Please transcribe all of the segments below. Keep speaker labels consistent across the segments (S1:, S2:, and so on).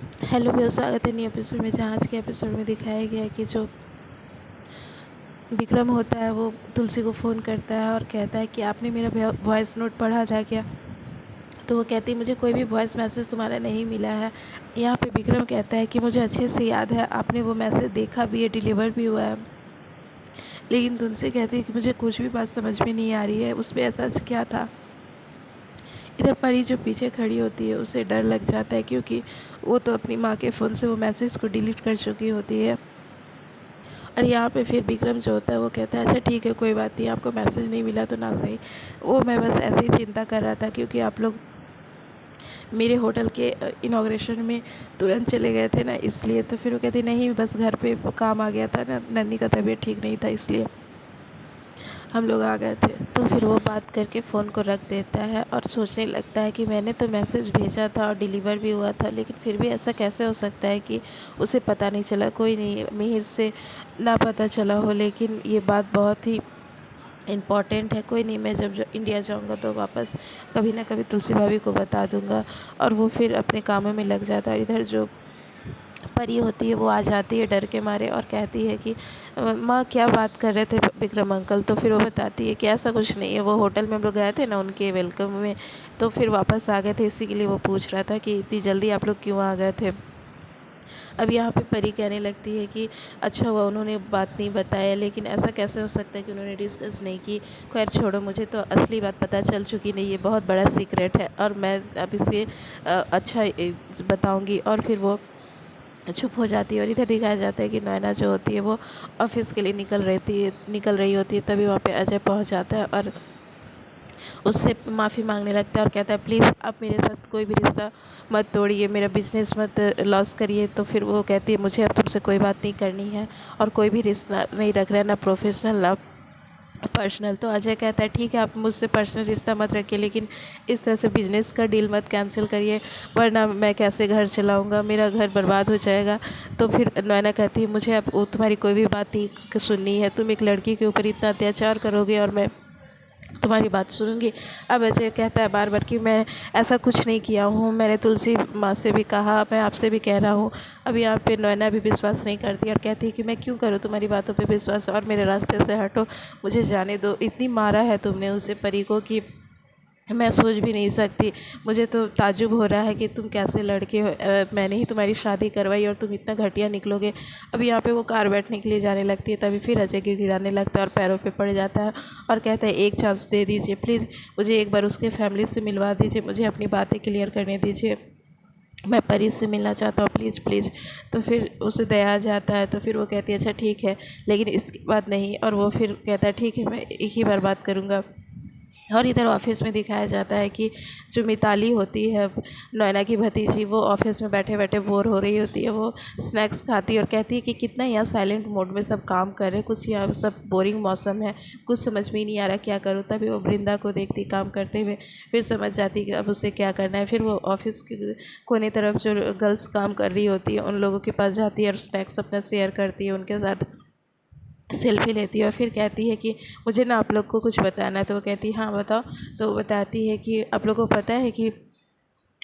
S1: Hello भैया, स्वागत है नए एपिसोड में। जहाँ आज के एपिसोड में दिखाया गया है कि जो विक्रम होता है वो तुलसी को फ़ोन करता है और कहता है कि आपने मेरा वॉइस नोट पढ़ा था क्या। तो वो कहती है मुझे कोई भी वॉइस मैसेज तुम्हारा नहीं मिला है। यहाँ पे विक्रम कहता है कि मुझे अच्छे से याद है, आपने वो मैसेज देखा भी है, डिलीवर भी हुआ है। लेकिन तुलसी कहती है कि मुझे कुछ भी बात समझ में नहीं आ रही है, उसमें ऐसा क्या था। इधर परी जो पीछे खड़ी होती है उसे डर लग जाता है, क्योंकि वो तो अपनी माँ के फ़ोन से वो मैसेज को डिलीट कर चुकी होती है। और यहाँ पे फिर विक्रम जो होता है वो कहता है अच्छा ठीक है, कोई बात नहीं, आपको मैसेज नहीं मिला तो ना सही, वो मैं बस ऐसे ही चिंता कर रहा था क्योंकि आप लोग मेरे होटल के इनाग्रेशन में तुरंत चले गए थे ना, इसलिए। तो फिर वो कहती नहीं, बस घर पे काम आ गया था ना, नन्ही का तबीयत ठीक नहीं था, इसलिए हम लोग आ गए थे। तो फिर वो बात करके फ़ोन को रख देता है और सोचने लगता है कि मैंने तो मैसेज भेजा था और डिलीवर भी हुआ था, लेकिन फिर भी ऐसा कैसे हो सकता है कि उसे पता नहीं चला। कोई नहीं, मिहिर से ना पता चला हो, लेकिन ये बात बहुत ही इम्पॉर्टेंट है। कोई नहीं, मैं जब इंडिया जाऊंगा तो वापस कभी ना कभी तुलसी भाभी को बता दूंगा। और वो फिर अपने कामों में लग जाता है। और इधर जो परी होती है वो आ जाती है डर के मारे और कहती है कि माँ क्या बात कर रहे थे विक्रम अंकल। तो फिर वो बताती है कि ऐसा कुछ नहीं है, वो होटल में हम लोग गए थे ना उनके वेलकम में, तो फिर वापस आ गए थे, इसी के लिए वो पूछ रहा था कि इतनी जल्दी आप लोग क्यों आ गए थे। अब यहाँ पे परी कहने लगती है कि अच्छा हुआ उन्होंने बात नहीं बताया, लेकिन ऐसा कैसे हो सकता है कि उन्होंने डिस्कस नहीं की। खैर छोड़ो, मुझे तो असली बात पता चल चुकी नहीं, ये बहुत बड़ा सीक्रेट है और मैं अब इसे अच्छा बताऊँगी। और फिर वो चुप हो जाती है। और इधर दिखाया जाता है कि नैना जो होती है वो ऑफिस के लिए निकल रही होती है, तभी वहाँ पे अजय पहुँच जाता है और उससे माफ़ी मांगने लगता है और कहता है प्लीज़ आप मेरे साथ कोई भी रिश्ता मत तोड़िए, मेरा बिजनेस मत लॉस करिए। तो फिर वो कहती है मुझे अब तुमसे कोई बात नहीं करनी है और कोई भी रिश्ता नहीं रख रहा है, ना प्रोफेशनल ना पर्सनल। तो अजय कहता है ठीक है, आप मुझसे पर्सनल रिश्ता मत रखिए, लेकिन इस तरह से बिज़नेस का डील मत कैंसिल करिए, वरना मैं कैसे घर चलाऊँगा, मेरा घर बर्बाद हो जाएगा। तो फिर नैना कहती है मुझे अब तुम्हारी कोई भी बात नहीं सुननी है, तुम एक लड़की के ऊपर इतना अत्याचार करोगे और मैं तुम्हारी बात सुनूंगी। अब अजय कहता है बार बार कि मैं ऐसा कुछ नहीं किया हूँ, मैंने तुलसी माँ से भी कहा, मैं आपसे भी कह रहा हूँ। अब यहाँ पे नैना भी विश्वास नहीं करती और कहती है कि मैं क्यों करूँ तुम्हारी बातों पे विश्वास, और मेरे रास्ते से हटो, मुझे जाने दो। इतनी मारा है तुमने उसे, परी को, कि मैं सोच भी नहीं सकती। मुझे तो ताज्जुब हो रहा है कि तुम कैसे लड़के हो, मैंने ही तुम्हारी शादी करवाई और तुम इतना घटिया निकलोगे। अब यहाँ पे वो कार बैठने के लिए जाने लगती है, तभी फिर अजय गिड़गिड़ाने लगता है और पैरों पे पड़ जाता है और कहता है एक चांस दे दीजिए प्लीज़, मुझे एक बार उसके फैमिली से मिलवा दीजिए, मुझे अपनी बातें क्लियर करने दीजिए, मैं परी से मिलना चाहता हूँ, प्लीज़ प्लीज़। तो फिर उसे दया आ जाता है। तो फिर वो कहती है अच्छा ठीक है, लेकिन इसके बाद नहीं। और वो फिर कहता है ठीक है, मैं एक ही बार बात करूँगा। और इधर ऑफिस में दिखाया जाता है कि जो मिताली होती है नैना की भतीजी, वो ऑफिस में बैठे बैठे बोर हो रही होती है। वो स्नैक्स खाती है और कहती है कि कितना यहाँ साइलेंट मोड में सब काम कर रहे हैं, कुछ यहाँ सब बोरिंग मौसम है, कुछ समझ में ही नहीं आ रहा क्या करूँ। तभी वो वृंदा को देखती काम करते हुए, फिर समझ जाती कि अब उसे क्या करना है। फिर वो ऑफिस के कोने तरफ जो गर्ल्स काम कर रही होती है उन लोगों के पास जाती है और स्नैक्स अपना शेयर करती है, उनके साथ सेल्फी लेती है और फिर कहती है कि मुझे ना आप लोग को कुछ बताना है। तो वो कहती है हाँ बताओ। तो वो बताती है कि आप लोगों को पता है कि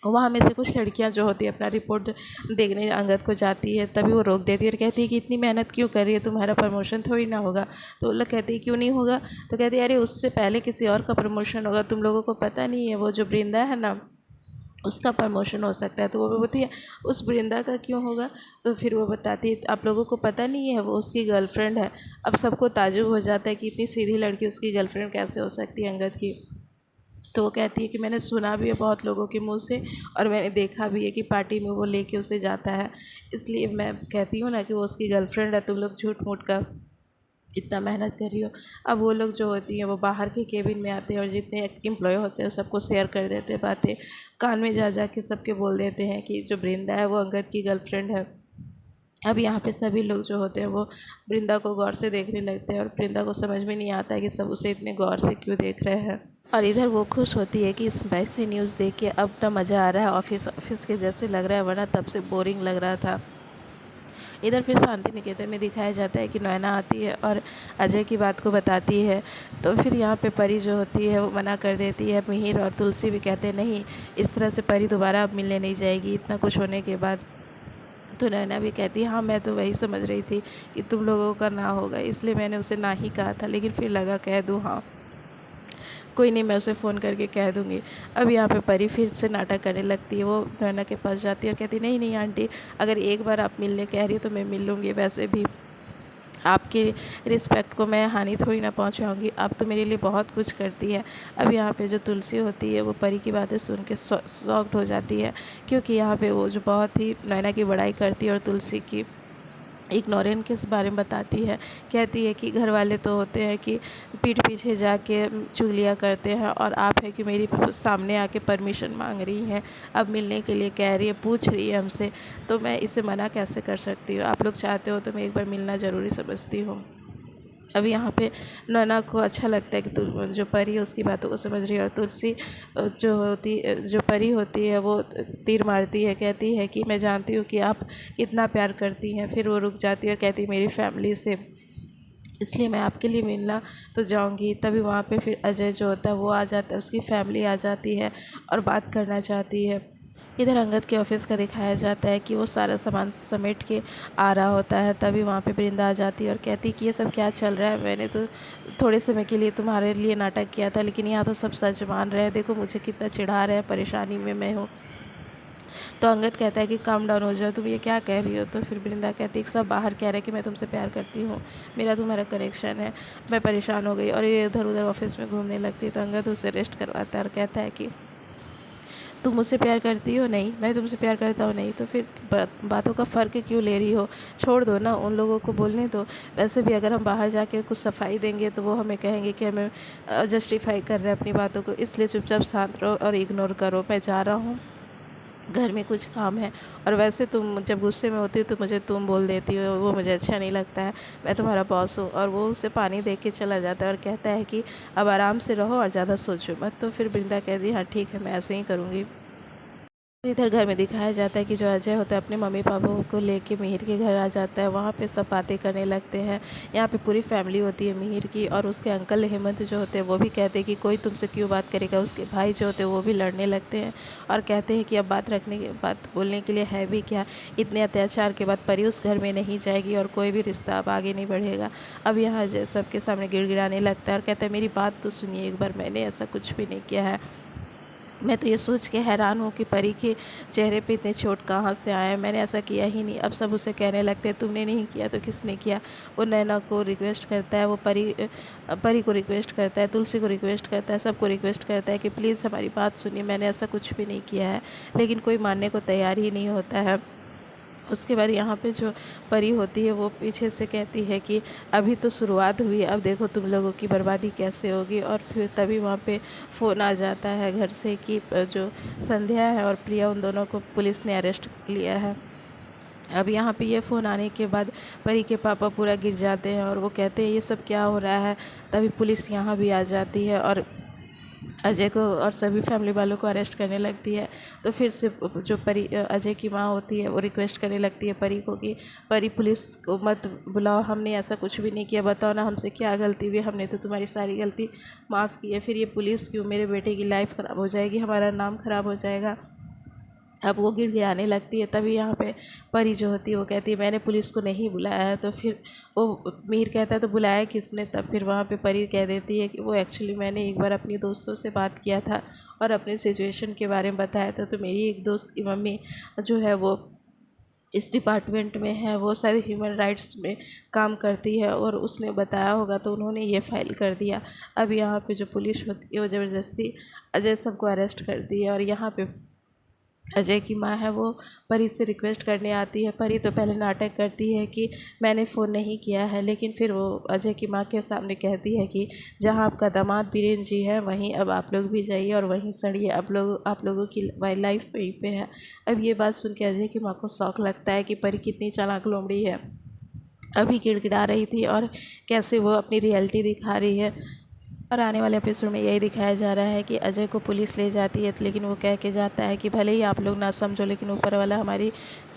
S1: वहाँ में से कुछ लड़कियाँ जो होती है अपना रिपोर्ट देखने अंगद को जाती है, तभी वो रोक देती है और कहती है कि इतनी मेहनत क्यों कर रही है, तुम्हारा प्रमोशन थोड़ी ना होगा। तो वो लोग कहती है क्यों नहीं होगा। तो कहती है अरे उससे पहले किसी और का प्रमोशन होगा, तुम लोगों को पता नहीं है, वो जो वृंदा है ना उसका प्रमोशन हो सकता है। तो वो बोलती है उस वृंदा का क्यों होगा। तो फिर वो बताती है आप लोगों को पता नहीं है, वो उसकी गर्लफ्रेंड है। अब सबको ताज्जुब हो जाता है कि इतनी सीधी लड़की उसकी गर्लफ्रेंड कैसे हो सकती है अंगद की। तो वो कहती है कि मैंने सुना भी है बहुत लोगों के मुंह से और मैंने देखा भी है कि पार्टी में वो लेके उसे जाता है, इसलिए मैं कहती हूँ ना कि वो उसकी गर्लफ्रेंड है, तुम लोग झूठ मूठ का इतना मेहनत कर रही हो। अब वो लोग जो होती हैं वो बाहर के केबिन में आते हैं और जितने एम्प्लॉय होते हैं सबको शेयर कर देते हैं बातें, कान में जा जा के सबके बोल देते हैं कि जो वृंदा है वो अंगद की गर्लफ्रेंड है। अब यहाँ पे सभी लोग जो होते हैं वो वृंदा को गौर से देखने लगते हैं और वृंदा को समझ में नहीं आता है कि सब उसे इतने गौर से क्यों देख रहे हैं। और इधर वो खुश होती है कि इस वैसी न्यूज़ देख के अब ना मज़ा आ रहा है, ऑफिस ऑफिस के जैसे लग रहा है, वरना तब से बोरिंग लग रहा था। इधर फिर शांति निकेतन में दिखाया जाता है कि नैना आती है और अजय की बात को बताती है। तो फिर यहाँ पे परी जो होती है वो मना कर देती है। मिहिर और तुलसी भी कहते हैं नहीं, इस तरह से परी दोबारा अब मिलने नहीं जाएगी इतना कुछ होने के बाद। तो नैना भी कहती है हाँ मैं तो वही समझ रही थी कि तुम लोगों का ना होगा, इसलिए मैंने उसे ना ही कहा था, लेकिन फिर लगा कह दूँ। हाँ कोई नहीं, मैं उसे फ़ोन करके कह दूँगी। अब यहाँ पे परी फिर से नाटक करने लगती है। वो नैना के पास जाती है और कहती है नहीं नहीं आंटी, अगर एक बार आप मिलने कह रही हो तो मैं मिल लूँगी, वैसे भी आपके रिस्पेक्ट को मैं हानि थोड़ी ना पहुंचाऊंगी, आप तो मेरे लिए बहुत कुछ करती है। अब यहाँ पे जो तुलसी होती है वो परी की बातें सुन के शॉक्ड हो जाती है, क्योंकि यहाँ पे वो जो बहुत ही नैना की बड़ाई करती है और तुलसी की इग्नोरेंस के बारे में बताती है। कहती है कि घर वाले तो होते हैं कि पीठ पीछे जाके चुगलियाँ करते हैं, और आप है कि मेरी सामने आके परमिशन मांग रही हैं, अब मिलने के लिए कह रही है, पूछ रही है हमसे, तो मैं इसे मना कैसे कर सकती हूँ? आप लोग चाहते हो तो मैं एक बार मिलना ज़रूरी समझती हूँ। अब यहाँ पे नैना को अच्छा लगता है कि जो परी है उसकी बातों को समझ रही है, और तुलसी जो परी होती है वो तीर मारती है, कहती है कि मैं जानती हूँ कि आप कितना प्यार करती हैं। फिर वो रुक जाती है और कहती है मेरी फैमिली से, इसलिए मैं आपके लिए मिलना तो जाऊंगी। तभी वहाँ पे फिर अजय जो होता है वो आ जाता है, उसकी फैमिली आ जाती है और बात करना चाहती है। इधर अंगद के ऑफिस का दिखाया जाता है कि वो सारा सामान समेट के आ रहा होता है। तभी वहाँ पे वृंदा आ जाती है और कहती है कि ये सब क्या चल रहा है, मैंने तो थोड़े समय के लिए तुम्हारे लिए नाटक किया था, लेकिन यहाँ तो सब सच मान रहे हैं, देखो मुझे कितना चिढ़ा रहे हैं, परेशानी में मैं हूँ। तो अंगद कहता है कि काम डाउन हो जाओ, तुम ये क्या कह रही हो? तो फिर वृंदा कहती है कि सब बाहर कह रहे हैं कि मैं तुमसे प्यार करती हूँ, मेरा तुम्हारा कनेक्शन है। मैं परेशान हो गई और ये इधर उधर ऑफिस में घूमने लगती है। तो अंगद उसे रेस्ट करवाता है और कहता है कि तुम मुझसे प्यार करती हो? नहीं। मैं तुमसे प्यार करता हूँ? नहीं। तो फिर बातों का फ़र्क क्यों ले रही हो? छोड़ दो ना, उन लोगों को बोलने दो। वैसे भी अगर हम बाहर जाके कुछ सफाई देंगे तो वो हमें कहेंगे कि हमें जस्टिफाई कर रहे हैं अपनी बातों को, इसलिए चुपचाप शांत रहो और इग्नोर करो। मैं जा रहा हूँ, घर में कुछ काम है। और वैसे तुम जब गुस्से में होती हो तो मुझे तुम बोल देती हो, वो मुझे अच्छा नहीं लगता है, मैं तुम्हारा बॉस हूँ। और वो उसे पानी दे के चला जाता है और कहता है कि अब आराम से रहो और ज़्यादा सोचो मत। तो फिर वृंदा कहती है हाँ ठीक है, मैं ऐसे ही करूँगी। इधर घर में दिखाया जाता है कि जो अजय होता है अपने मम्मी पापा को लेके मिहिर के घर आ जाता है। वहाँ पे सब बातें करने लगते हैं। यहाँ पे पूरी फैमिली होती है मिहिर की, और उसके अंकल हेमंत जो होते हैं वो भी कहते हैं कि कोई तुमसे क्यों बात करेगा। उसके भाई जो होते हैं वो भी लड़ने लगते हैं और कहते हैं कि अब बात बोलने के लिए है भी क्या। इतने अत्याचार के बाद परी उस घर में नहीं जाएगी और कोई भी रिश्ता अब आगे नहीं बढ़ेगा। अब यहाँ अजय सबके सामने गिड़गिड़ाने लगता है और कहता है मेरी बात तो सुनिए एक बार, मैंने ऐसा कुछ भी नहीं किया है। मैं तो ये सोच के हैरान हूँ कि परी के चेहरे पे इतने चोट कहाँ से आए, मैंने ऐसा किया ही नहीं। अब सब उसे कहने लगते हैं तुमने नहीं किया तो किसने किया। वो नैना को रिक्वेस्ट करता है, वो परी को रिक्वेस्ट करता है, तुलसी को रिक्वेस्ट करता है, सबको रिक्वेस्ट करता है कि प्लीज़ हमारी बात सुनिए, मैंने ऐसा कुछ भी नहीं किया है। लेकिन कोई मानने को तैयार ही नहीं होता है। उसके बाद यहाँ पे जो परी होती है वो पीछे से कहती है कि अभी तो शुरुआत हुई, अब देखो तुम लोगों की बर्बादी कैसे होगी। और फिर तभी वहाँ पे फ़ोन आ जाता है घर से कि जो संध्या है और प्रिया, उन दोनों को पुलिस ने अरेस्ट लिया है। अब यहाँ पे ये फ़ोन आने के बाद परी के पापा पूरा गिर जाते हैं और वो कहते हैं ये सब क्या हो रहा है। तभी पुलिस यहाँ भी आ जाती है और अजय को और सभी फैमिली वालों को अरेस्ट करने लगती है। तो फिर से जो अजय की माँ होती है वो रिक्वेस्ट करने लगती है परी को कि परी पुलिस को मत बुलाओ, हमने ऐसा कुछ भी नहीं किया, बताओ ना हमसे क्या गलती हुई, हमने तो तुम्हारी सारी गलती माफ़ की है, फिर ये पुलिस क्यों, मेरे बेटे की लाइफ ख़राब हो जाएगी, हमारा नाम ख़राब हो जाएगा। अब वो गिड़गिड़ाने लगती है। तभी यहाँ पे परी जो होती है वो कहती है मैंने पुलिस को नहीं बुलाया है। तो फिर वो मिहिर कहता है तो बुलाया किसने। तब फिर वहाँ पे परी कह देती है कि वो एक्चुअली मैंने एक बार अपनी दोस्तों से बात किया था और अपनी सिचुएशन के बारे में बताया था। तो मेरी एक दोस्त की मम्मी जो है वो इस डिपार्टमेंट में है, वो शायद ह्यूमन राइट्स में काम करती है और उसने बताया होगा तो उन्होंने ये फ़ाइल कर दिया। अब यहाँ पे जो पुलिस होती है वो ज़बरदस्ती अजय सबको अरेस्ट करती है। और यहाँ पे अजय की माँ है वो परी से रिक्वेस्ट करने आती है। परी तो पहले नाटक करती है कि मैंने फ़ोन नहीं किया है, लेकिन फिर वो अजय की माँ के सामने कहती है कि जहाँ आपका दामाद बीरेन जी है वहीं अब आप लोग भी जाइए और वहीं सड़िए, आप लोगों की वाइल्ड लाइफ वहीं पे है। अब ये बात सुन के अजय की माँ को शौक लगता है कि परी कितनी चालाक लोमड़ी है, अभी गिड़गिड़ा रही थी और कैसे वो अपनी रियलिटी दिखा रही है। और आने वाले एपिसोड में यही दिखाया जा रहा है कि अजय को पुलिस ले जाती है, लेकिन वो कह के जाता है कि भले ही आप लोग ना समझो, लेकिन ऊपर वाला हमारी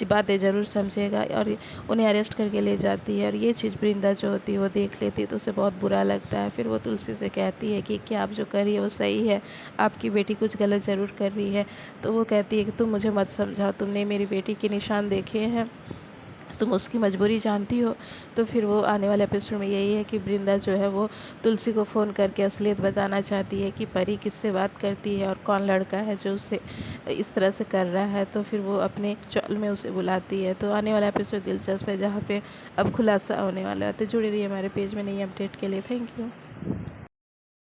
S1: बातें ज़रूर समझेगा, और उन्हें अरेस्ट करके ले जाती है। और ये चीज़ वृंदा जो होती है वो देख लेती है, तो उसे बहुत बुरा लगता है। फिर वो तुलसी से कहती है कि क्या आप जो कर रही है वो सही है, आपकी बेटी कुछ गलत ज़रूर कर रही है। तो वो कहती है कि तुम मुझे मत समझाओ, तुमने मेरी बेटी के निशान देखे हैं, तुम उसकी मजबूरी जानती हो। तो फिर वो आने वाले एपिसोड में यही है कि वृंदा जो है वो तुलसी को फ़ोन करके असलियत बताना चाहती है कि परी किससे बात करती है और कौन लड़का है जो उसे इस तरह से कर रहा है। तो फिर वो अपने चौल में उसे बुलाती है। तो आने वाला एपिसोड दिलचस्प है, जहाँ पे अब खुलासा होने वाला है। तो जुड़े रहिए हमारे पेज में नई अपडेट के लिए। Thank you.